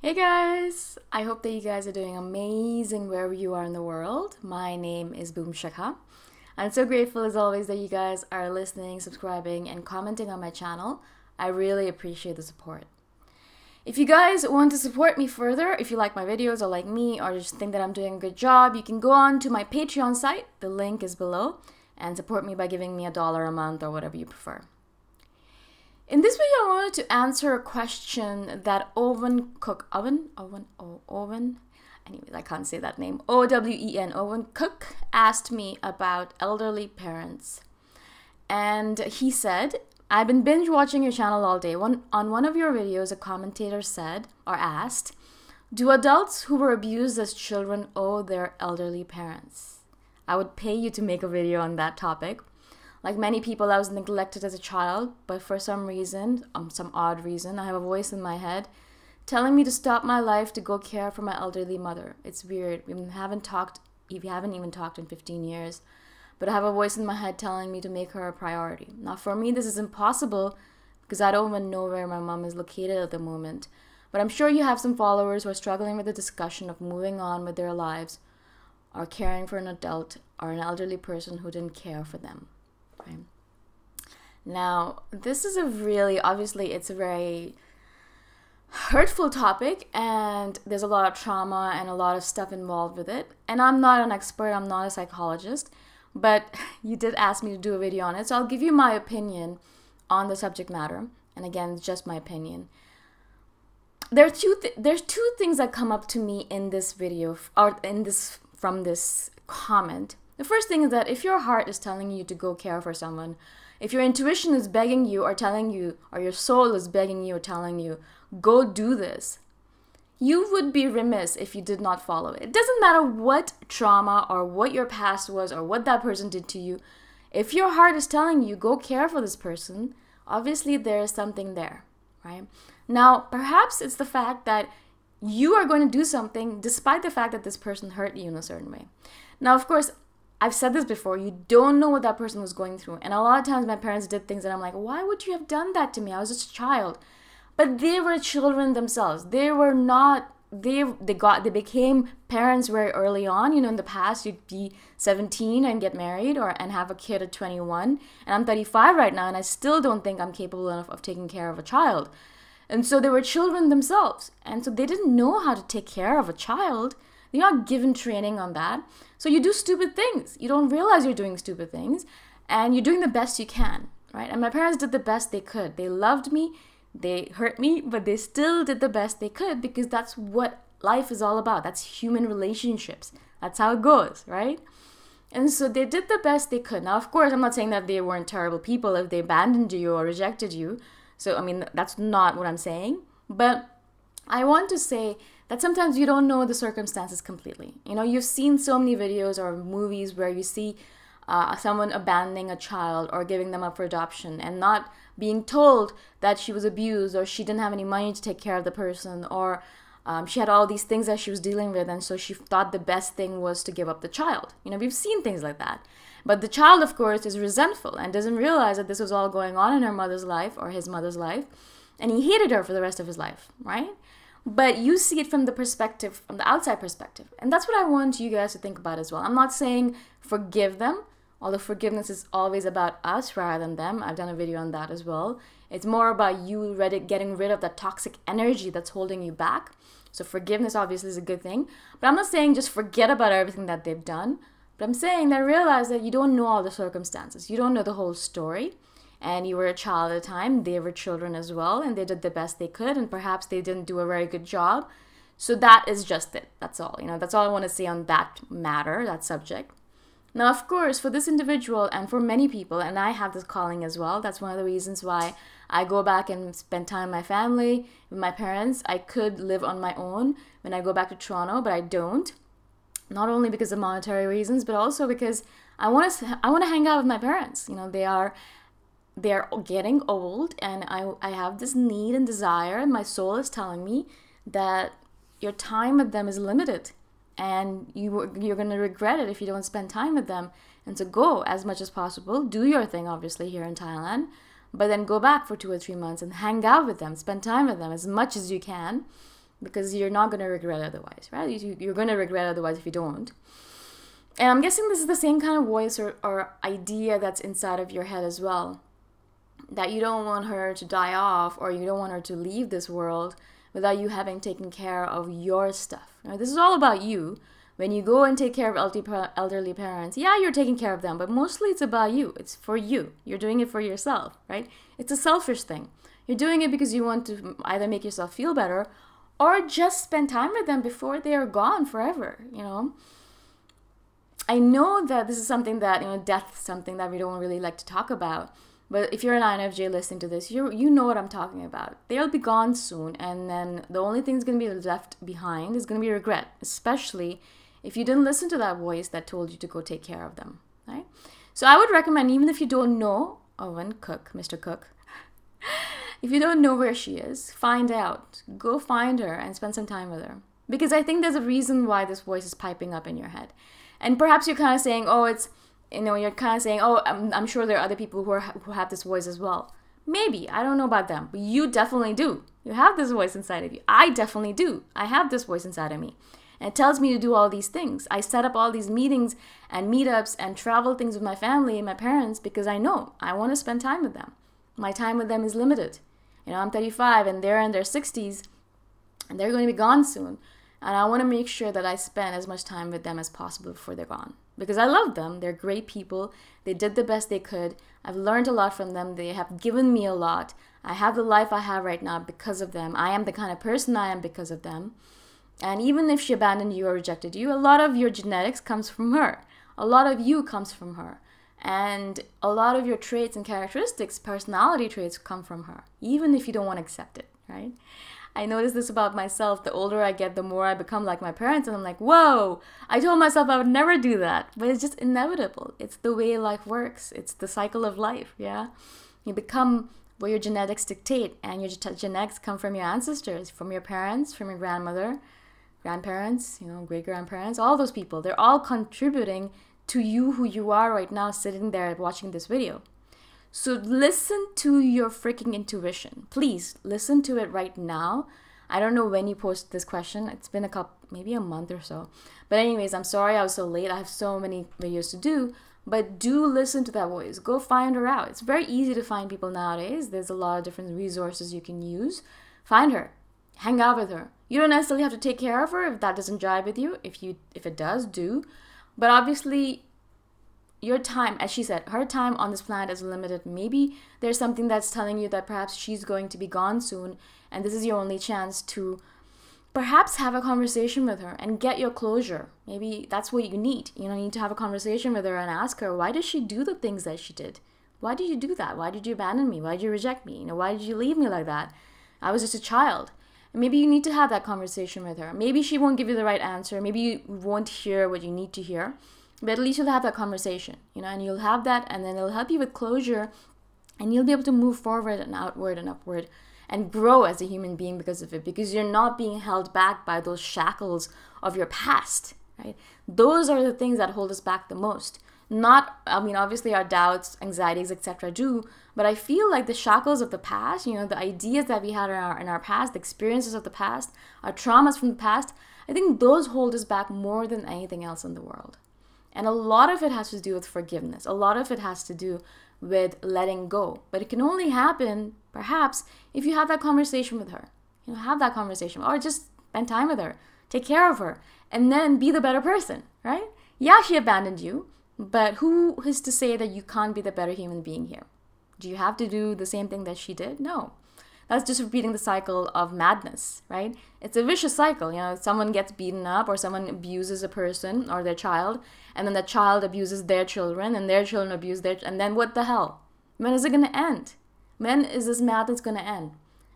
Hey guys! I hope that you guys are doing amazing wherever you are in the world. My name is Shikha. I'm so grateful as always that you guys are listening, subscribing, and commenting on my channel. I really appreciate the support. If you guys want to support me further, if you like my videos or like me or just think that I'm doing a good job, you can go on to my Patreon site. The link is below and support me by giving me $1 a month or whatever you prefer. In this video, I wanted to answer a question that Owen, anyways, I can't say that name, Owen Cook asked me about elderly parents. And he said, I've been binge watching your channel all day. On one of your videos, a commentator said or asked, do adults who were abused as children owe their elderly parents? I would pay you to make a video on that topic. Like many people, I was neglected as a child, but for some reason, some odd reason, I have a voice in my head telling me to stop my life to go care for my elderly mother. It's weird. We haven't even talked in 15 years, but I have a voice in my head telling me to make her a priority. Now, for me, this is impossible because I don't even know where my mom is located at the moment. But I'm sure you have some followers who are struggling with the discussion of moving on with their lives or caring for an adult or an elderly person who didn't care for them. Okay. Now, this is obviously it's a very hurtful topic and there's a lot of trauma and a lot of stuff involved with it. And I'm not an expert, I'm not a psychologist, but you did ask me to do a video on it. So I'll give you my opinion on the subject matter. And again, it's just my opinion. There's two things that come up to me in this video or from this comment. The first thing is that if your heart is telling you to go care for someone, if your intuition is begging you or telling you, or your soul is begging you or telling you, go do this, you would be remiss if you did not follow it. It doesn't matter what trauma or what your past was or what that person did to you. If your heart is telling you, go care for this person, obviously there is something there, right? Now, perhaps it's the fact that you are going to do something despite the fact that this person hurt you in a certain way. Now, of course, I've said this before, you don't know what that person was going through. And a lot of times my parents did things that I'm like, why would you have done that to me? I was just a child. But they were children themselves. They were not, they became parents very early on. You know, in the past, you'd be 17 and get married and have a kid at 21. And I'm 35 right now, and I still don't think I'm capable enough of taking care of a child. And so they were children themselves. And so they didn't know how to take care of a child. You're not given training on that. So you do stupid things. You don't realize you're doing stupid things and you're doing the best you can, right? And my parents did the best they could. They loved me, they hurt me, but they still did the best they could because that's what life is all about. That's human relationships. That's how it goes, right? And so they did the best they could. Now, of course, I'm not saying that they weren't terrible people if they abandoned you or rejected you. So, I mean, that's not what I'm saying. But I want to say that sometimes you don't know the circumstances completely. You know, you've seen so many videos or movies where you see someone abandoning a child or giving them up for adoption and not being told that she was abused or she didn't have any money to take care of the person or she had all these things that she was dealing with and so she thought the best thing was to give up the child. You know, we've seen things like that. But the child, of course, is resentful and doesn't realize that this was all going on in her mother's life or his mother's life. And he hated her for the rest of his life, right? But you see it from the outside perspective. And that's what I want you guys to think about as well. I'm not saying forgive them, although forgiveness is always about us rather than them. I've done a video on that as well. It's more about you getting rid of that toxic energy that's holding you back. So forgiveness obviously is a good thing. But I'm not saying just forget about everything that they've done. But I'm saying that realize that you don't know all the circumstances. You don't know the whole story. And you were a child at the time, they were children as well, and they did the best they could, and perhaps they didn't do a very good job. So that is just it. That's all. You know, that's all I want to say on that matter, that subject. Now, of course, for this individual and for many people, and I have this calling as well, that's one of the reasons why I go back and spend time with my family, with my parents. I could live on my own when I go back to Toronto, but I don't. Not only because of monetary reasons, but also because I want to hang out with my parents. You know, they're getting old and I have this need and desire and my soul is telling me that your time with them is limited and you're going to regret it if you don't spend time with them. And so go as much as possible, do your thing obviously here in Thailand, but then go back for 2 or 3 months and hang out with them, spend time with them as much as you can because you're not going to regret otherwise, right? You're going to regret otherwise if you don't. And I'm guessing this is the same kind of voice or idea that's inside of your head as well, that you don't want her to die off, or you don't want her to leave this world without you having taken care of your stuff. Now, this is all about you. When you go and take care of elderly parents, yeah, you're taking care of them, but mostly it's about you. It's for you. You're doing it for yourself, right? It's a selfish thing. You're doing it because you want to either make yourself feel better or just spend time with them before they are gone forever, you know? I know that this is something that, death is something that we don't really like to talk about. But if you're an INFJ listening to this, you know what I'm talking about. They'll be gone soon, and then the only thing that's going to be left behind is going to be regret, especially if you didn't listen to that voice that told you to go take care of them, right? So I would recommend, even if you don't know Mr. Cook, if you don't know where she is, find out. Go find her and spend some time with her. Because I think there's a reason why this voice is piping up in your head. And perhaps you're kind of saying, I'm sure there are other people who have this voice as well. Maybe, I don't know about them, but you definitely do. You have this voice inside of you. I definitely do. I have this voice inside of me. And it tells me to do all these things. I set up all these meetings and meetups and travel things with my family and my parents because I know I want to spend time with them. My time with them is limited. I'm 35 and they're in their 60s and they're going to be gone soon. And I want to make sure that I spend as much time with them as possible before they're gone. Because I love them. They're great people. They did the best they could. I've learned a lot from them. They have given me a lot. I have the life I have right now because of them. I am the kind of person I am because of them. And even if she abandoned you or rejected you, a lot of your genetics comes from her. A lot of you comes from her. And a lot of your traits and characteristics, personality traits, come from her, even if you don't want to accept it, right? I notice this about myself. The older I get, the more I become like my parents. And I'm like, whoa, I told myself I would never do that. But it's just inevitable. It's the way life works. It's the cycle of life, yeah? You become what your genetics dictate. And your genetics come from your ancestors, from your parents, from your grandparents, great-grandparents, all those people. They're all contributing to you, who you are right now, sitting there watching this video. So listen to your freaking intuition. Please listen to it right now. I don't know when you posted this question. It's been maybe a month or so. But anyways, I'm sorry I was so late. I have so many videos to do. But do listen to that voice. Go find her out. It's very easy to find people nowadays. There's a lot of different resources you can use. Find her. Hang out with her. You don't necessarily have to take care of her if that doesn't jive with you. If it does, do. But obviously, your time, as she said, her time on this planet is limited. Maybe there's something that's telling you that perhaps she's going to be gone soon, and this is your only chance to perhaps have a conversation with her and get your closure. Maybe that's what you need. You need to have a conversation with her and ask her, why did she do the things that she did? Why did you do that? Why did you abandon me? Why did you reject me? Why did you leave me like that? I was just a child. And maybe you need to have that conversation with her. Maybe she won't give you the right answer. Maybe you won't hear what you need to hear. But at least you'll have that conversation, and you'll have that, and then it'll help you with closure, and you'll be able to move forward and outward and upward and grow as a human being because of it, because you're not being held back by those shackles of your past, right? Those are the things that hold us back the most. Obviously our doubts, anxieties, etc. do, but I feel like the shackles of the past, the ideas that we had in our past, the experiences of the past, our traumas from the past, I think those hold us back more than anything else in the world. And a lot of it has to do with forgiveness. A lot of it has to do with letting go. But it can only happen, perhaps, if you have that conversation with her. Have that conversation. Or just spend time with her. Take care of her. And then be the better person, right? Yeah, she abandoned you. But who is to say that you can't be the better human being here? Do you have to do the same thing that she did? No. That's just repeating the cycle of madness, right? It's a vicious cycle. Someone gets beaten up or someone abuses a person or their child, and then the child abuses their children and their children abuse and then what the hell? When is it going to end? When is this madness going to end?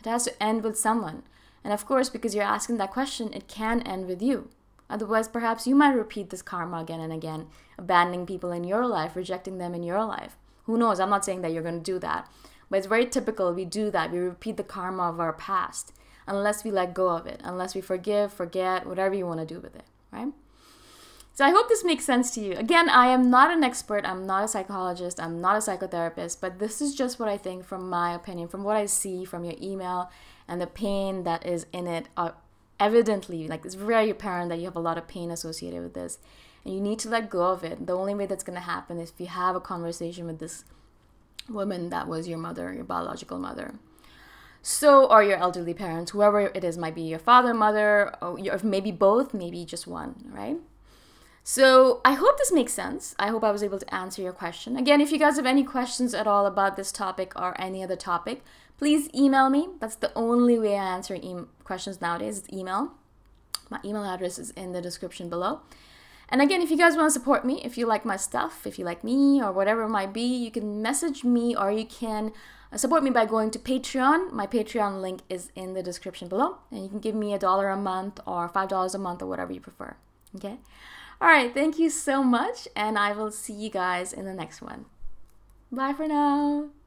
It has to end with someone. And of course, because you're asking that question, it can end with you. Otherwise, perhaps you might repeat this karma again and again, abandoning people in your life, rejecting them in your life. Who knows? I'm not saying that you're going to do that. But it's very typical we do that. We repeat the karma of our past unless we let go of it, unless we forgive, forget, whatever you want to do with it, right? So I hope this makes sense to you. Again, I am not an expert. I'm not a psychologist. I'm not a psychotherapist. But this is just what I think from my opinion, from what I see from your email and the pain that is in it evidently, like it's very apparent that you have a lot of pain associated with this, and you need to let go of it. The only way that's going to happen is if you have a conversation with this woman that was your mother, your biological mother. So, or your elderly parents, whoever it is, might be your father, mother, or maybe both, maybe just one, right? So I hope this makes sense. I hope I was able to answer your question. Again, if you guys have any questions at all about this topic or any other topic, please email me. That's the only way I answer questions nowadays, is email. My email address is in the description below. And again, if you guys want to support me, if you like my stuff, if you like me or whatever it might be, you can message me or you can support me by going to Patreon. My Patreon link is in the description below. And you can give me $1 a month or $5 a month or whatever you prefer. Okay? All right. Thank you so much. And I will see you guys in the next one. Bye for now.